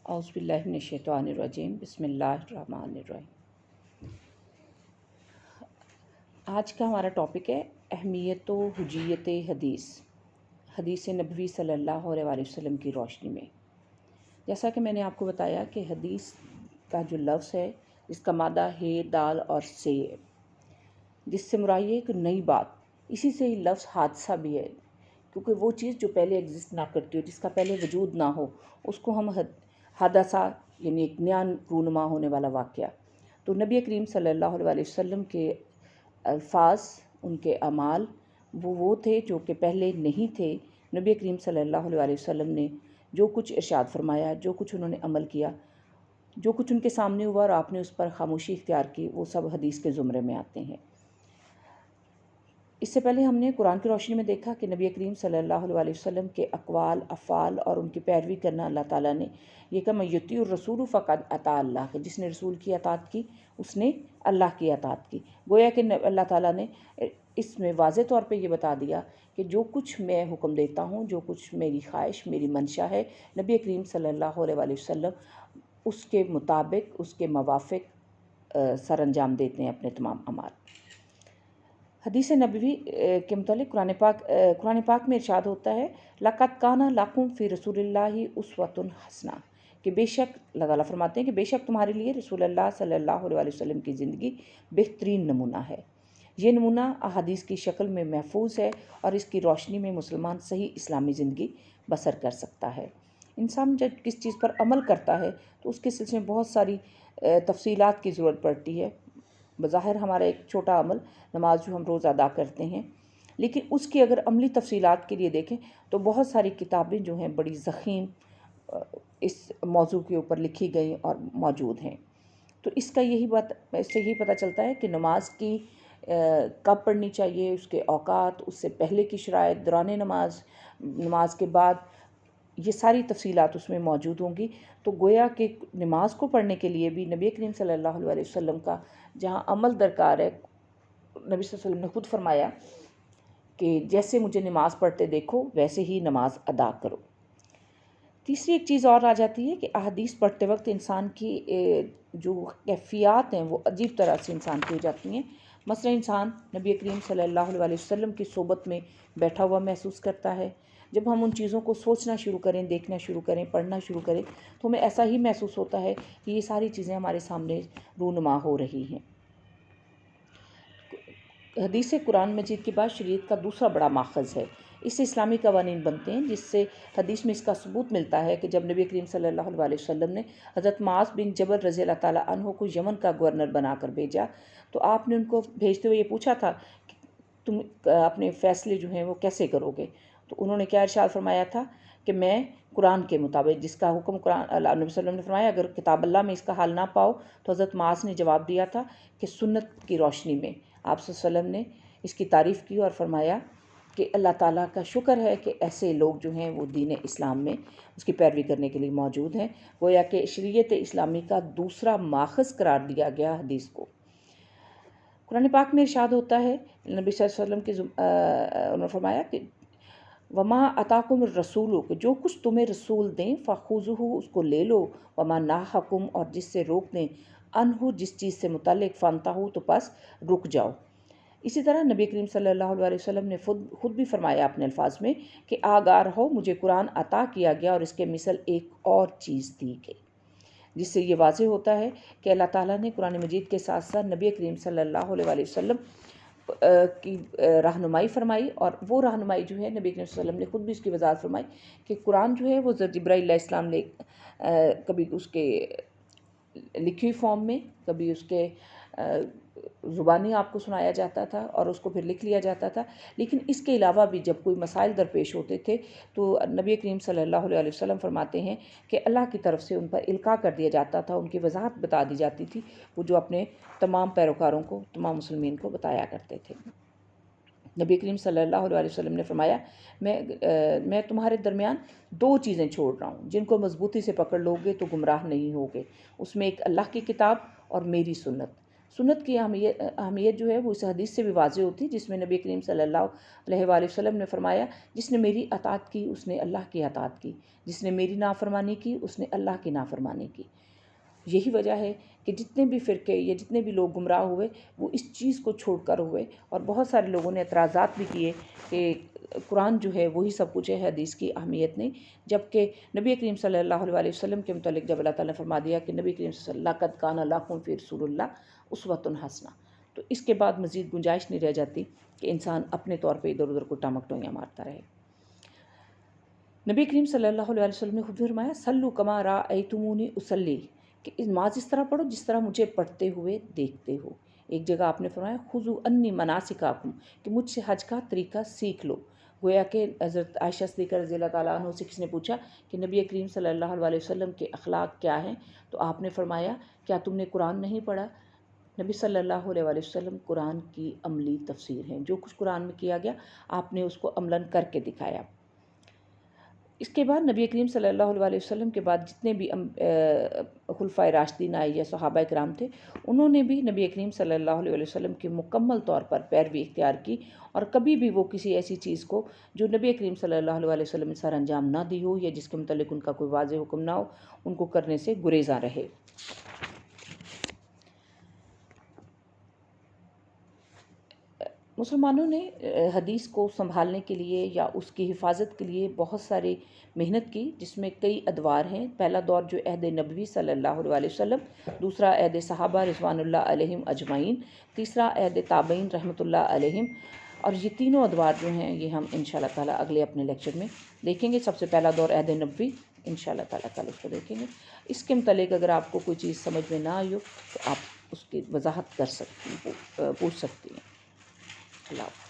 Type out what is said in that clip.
اعوذ باللہ من الشیطان الرجیم، بسم اللہ الرحمن الرحیم۔ آج کا ہمارا ٹاپک ہے اہمیت و حجیت حدیث، حدیث نبوی صلی اللہ علیہ وآلہ وسلم کی روشنی میں۔ جیسا کہ میں نے آپ کو بتایا کہ حدیث کا جو لفظ ہے، اس کا مادہ ہے دال اور سے ہے، جس سے مراد ہے کہ نئی بات۔ اسی سے ہی لفظ حادثہ بھی ہے، کیونکہ وہ چیز جو پہلے ایگزسٹ نہ کرتی ہو، جس کا پہلے وجود نہ ہو، اس کو ہم حادثہ یعنی ایک نیا رونما ہونے والا واقعہ۔ تو نبی کریم صلی اللہ علیہ وسلم کے الفاظ، ان کے اعمال وہ تھے جو کہ پہلے نہیں تھے۔ نبی کریم صلی اللہ علیہ وسلم نے جو کچھ ارشاد فرمایا، جو کچھ انہوں نے عمل کیا، جو کچھ ان کے سامنے ہوا اور آپ نے اس پر خاموشی اختیار کی، وہ سب حدیث کے زمرے میں آتے ہیں۔ اس سے پہلے ہم نے قرآن کی روشنی میں دیکھا کہ نبی کریم صلی اللہ علیہ وسلم کے اقوال، افعال اور ان کی پیروی کرنا اللہ تعالیٰ نے یہ کہ من یطیع الرسول فقد اطاع اللہ، کہ جس نے رسول کی اطاعت کی اس نے اللہ کی اطاعت کی۔ گویا کہ اللہ تعالیٰ نے اس میں واضح طور پہ یہ بتا دیا کہ جو کچھ میں حکم دیتا ہوں، جو کچھ میری خواہش، میری منشا ہے، نبی کریم صلی اللہ علیہ وسلم اس کے مطابق، اس کے موافق سر انجام دیتے ہیں اپنے تمام اعمال۔ حدیث نبوی کے متعلق قرآن پاک میں ارشاد ہوتا ہے لَقَدْ كَانَ لَكُمْ فِي رَسُولِ اللَّهِ أُسْوَةٌ حَسَنَةٌ، کہ بے شک اللہ تعالیٰ فرماتے ہیں کہ بے شک تمہارے لیے رسول اللہ صلی اللہ علیہ وسلم کی زندگی بہترین نمونہ ہے۔ یہ نمونہ احادیث کی شکل میں محفوظ ہے اور اس کی روشنی میں مسلمان صحیح اسلامی زندگی بسر کر سکتا ہے۔ انسان جب کس چیز پر عمل کرتا ہے تو اس کے سلسلے میں بہت ساری تفصیلات کی ضرورت پڑتی ہے۔ بظاہر ہمارا ایک چھوٹا عمل نماز جو ہم روز ادا کرتے ہیں، لیکن اس کی اگر عملی تفصیلات کے لیے دیکھیں تو بہت ساری کتابیں جو ہیں بڑی ضخیم اس موضوع کے اوپر لکھی گئی اور موجود ہیں۔ تو اس سے یہی پتہ چلتا ہے کہ نماز کی کب پڑھنی چاہیے، اس کے اوقات، اس سے پہلے کی شرائط، دوران نماز، نماز کے بعد، یہ ساری تفصیلات اس میں موجود ہوں گی۔ تو گویا کہ نماز کو پڑھنے کے لیے بھی نبی کریم صلی اللہ علیہ وسلم کا جہاں عمل درکار ہے، نبی صلی اللہ علیہ وسلم نے خود فرمایا کہ جیسے مجھے نماز پڑھتے دیکھو ویسے ہی نماز ادا کرو۔ تیسری ایک چیز اور آ جاتی ہے کہ احادیث پڑھتے وقت انسان کی جو کیفیات ہیں وہ عجیب طرح سے انسان کی ہو جاتی ہیں۔ مثلا انسان نبی کریم صلی اللہ علیہ وسلم کی صحبت میں بیٹھا ہوا محسوس کرتا ہے۔ جب ہم ان چیزوں کو سوچنا شروع کریں، دیکھنا شروع کریں، پڑھنا شروع کریں تو ہمیں ایسا ہی محسوس ہوتا ہے کہ یہ ساری چیزیں ہمارے سامنے رونما ہو رہی ہیں۔ حدیث قرآن مجید کے بعد شریعت کا دوسرا بڑا ماخذ ہے۔ اس سے اسلامی قوانین بنتے ہیں، جس سے حدیث میں اس کا ثبوت ملتا ہے کہ جب نبی کریم صلی اللہ علیہ وسلم نے حضرت معاذ بن جبل رضی اللہ تعالیٰ عنہ کو یمن کا گورنر بنا کر بھیجا تو آپ نے ان کو بھیجتے ہوئے یہ پوچھا تھا کہ تم اپنے فیصلے جو ہیں وہ کیسے کرو گے؟ تو انہوں نے کیا ارشاد فرمایا تھا کہ میں قرآن کے مطابق، جس کا حکم قرآن نبی صلی اللہ علیہ وسلم نے فرمایا، اگر کتاب اللہ میں اس کا حل نہ پاؤ تو حضرت معاذ نے جواب دیا تھا کہ سنت کی روشنی میں آپ صلی اللہ علیہ وسلم نے اس کی تعریف کی اور فرمایا کہ اللہ تعالیٰ کا شکر ہے کہ ایسے لوگ جو ہیں وہ دین اسلام میں اس کی پیروی کرنے کے لیے موجود ہیں۔ گویا کہ شریعت اسلامی کا دوسرا ماخذ قرار دیا گیا حدیث کو۔ قرآن پاک میں ارشاد ہوتا ہے، نبی صلی اللہ علیہ وسلم انہوں نے فرمایا کہ وما اتاکم الرسول، کہ جو کچھ تمہیں رسول دیں فخذوہ، اس کو لے لو، وما نہاکم، اور جس سے روک دیں، عنہ، جس چیز سے متعلق، فانتہوا، تو پس رک جاؤ۔ اسی طرح نبی کریم صلی اللہ علیہ وسلم نے خود بھی فرمایا اپنے الفاظ میں کہ آگاہ رہو، مجھے قرآن عطا کیا گیا اور اس کے مثل ایک اور چیز دی گئی، جس سے یہ واضح ہوتا ہے کہ اللہ تعالیٰ نے قرآن مجید کے ساتھ ساتھ نبی کریم صلی اللہ علیہ وسلم کی رہنمائی فرمائی، اور وہ رہنمائی جو ہے نبی کریم صلی اللہ علیہ وسلم نے خود بھی اس کی وضاحت فرمائی کہ قرآن جو ہے وہ جبرائیل علیہ السلام نے کبھی اس کے لکھی ہوئی فارم میں، کبھی اس کے زبانی آپ کو سنایا جاتا تھا اور اس کو پھر لکھ لیا جاتا تھا، لیکن اس کے علاوہ بھی جب کوئی مسائل درپیش ہوتے تھے تو نبی کریم صلی اللہ علیہ وسلم فرماتے ہیں کہ اللہ کی طرف سے ان پر القاء کر دیا جاتا تھا، ان کی وضاحت بتا دی جاتی تھی، وہ جو اپنے تمام پیروکاروں کو، تمام مسلمین کو بتایا کرتے تھے۔ نبی کریم صلی اللہ علیہ وسلم نے فرمایا میں تمہارے درمیان دو چیزیں چھوڑ رہا ہوں، جن کو مضبوطی سے پکڑ لو گے تو گمراہ نہیں ہوگے۔ اس میں ایک اللہ کی کتاب اور میری سنت۔ سنت کی اہمیت جو ہے وہ اس حدیث سے بھی واضح ہوتی ہے، جس میں نبی کریم صلی اللہ علیہ وآلہ وسلم نے فرمایا جس نے میری اطاعت کی اس نے اللہ کی اطاعت کی، جس نے میری نافرمانی کی اس نے اللہ کی نافرمانی کی۔ یہی وجہ ہے کہ جتنے بھی فرقے یا جتنے بھی لوگ گمراہ ہوئے وہ اس چیز کو چھوڑ کر ہوئے، اور بہت سارے لوگوں نے اعتراضات بھی کیے کہ قرآن جو ہے وہی سب کچھ ہے، حدیث کی اہمیت نہیں، جبکہ نبی کریم صلی اللہ علیہ وسلم کے متعلق جب اللہ تعالیٰ نے فرما دیا کہ نبی کریم صلی اللہ علیہ وسلم لقد کان لکم فی رسول اللہ اسوۃ حسنہ، تو اس کے بعد مزید گنجائش نہیں رہ جاتی کہ انسان اپنے طور پہ ادھر ادھر کو ٹامک ٹوئیاں مارتا رہے۔ نبی کریم صلی اللہ علیہ وسلم نے خود فرمایا صلو کما رأیتمونی اصلی، کہ نماز اس طرح پڑھو جس طرح مجھے پڑھتے ہوئے دیکھتے ہو۔ ایک جگہ آپ نے فرمایا خذوا انی مناسککم، کہ مجھ سے حج کا طریقہ سیکھ لو۔ گویا کہ حضرت عائشہ صدیقہ رضی اللہ تعالیٰ عنہ سے کسی نے پوچھا کہ نبی کریم صلی اللہ علیہ وسلم کے اخلاق کیا ہیں، تو آپ نے فرمایا کیا تم نے قرآن نہیں پڑھا؟ نبی صلی اللہ علیہ وسلم قرآن کی عملی تفسیر ہیں، جو کچھ قرآن میں کیا گیا آپ نے اس کو عملاً کر کے دکھایا۔ اس کے بعد نبی کریم صلی اللہ علیہ وسلم کے بعد جتنے بھی خلفائے راشدین آئے یا صحابہ کرام تھے، انہوں نے بھی نبی کریم صلی اللہ علیہ وسلم کی مکمل طور پر پیروی اختیار کی، اور کبھی بھی وہ کسی ایسی چیز کو جو نبی کریم صلی اللہ علیہ وسلم نے سر انجام نہ دی ہو یا جس کے متعلق ان کا کوئی واضح حکم نہ ہو، ان کو کرنے سے گریزاں رہے۔ مسلمانوں نے حدیث کو سنبھالنے کے لیے یا اس کی حفاظت کے لیے بہت ساری محنت کی، جس میں کئی ادوار ہیں۔ پہلا دور جو عہد نبوی صلی اللہ علیہ وسلم، دوسرا عہد صحابہ رضوان اللہ علیہم اجمعین، تیسرا عہد تابعین رحمۃ اللہ علیہم، اور یہ تینوں ادوار جو ہیں یہ ہم انشاءاللہ تعالیٰ اگلے اپنے لیکچر میں دیکھیں گے۔ سب سے پہلا دور عہد نبوی انشاءاللہ تعالیٰ کل اس کو دیکھیں گے۔ اس کے متعلق اگر آپ کو کوئی چیز سمجھ میں نہ آئی ہو تو آپ اس کی وضاحت کر سکتی ہیں، پوچھ سکتی ہیں۔ اللہ حافظ۔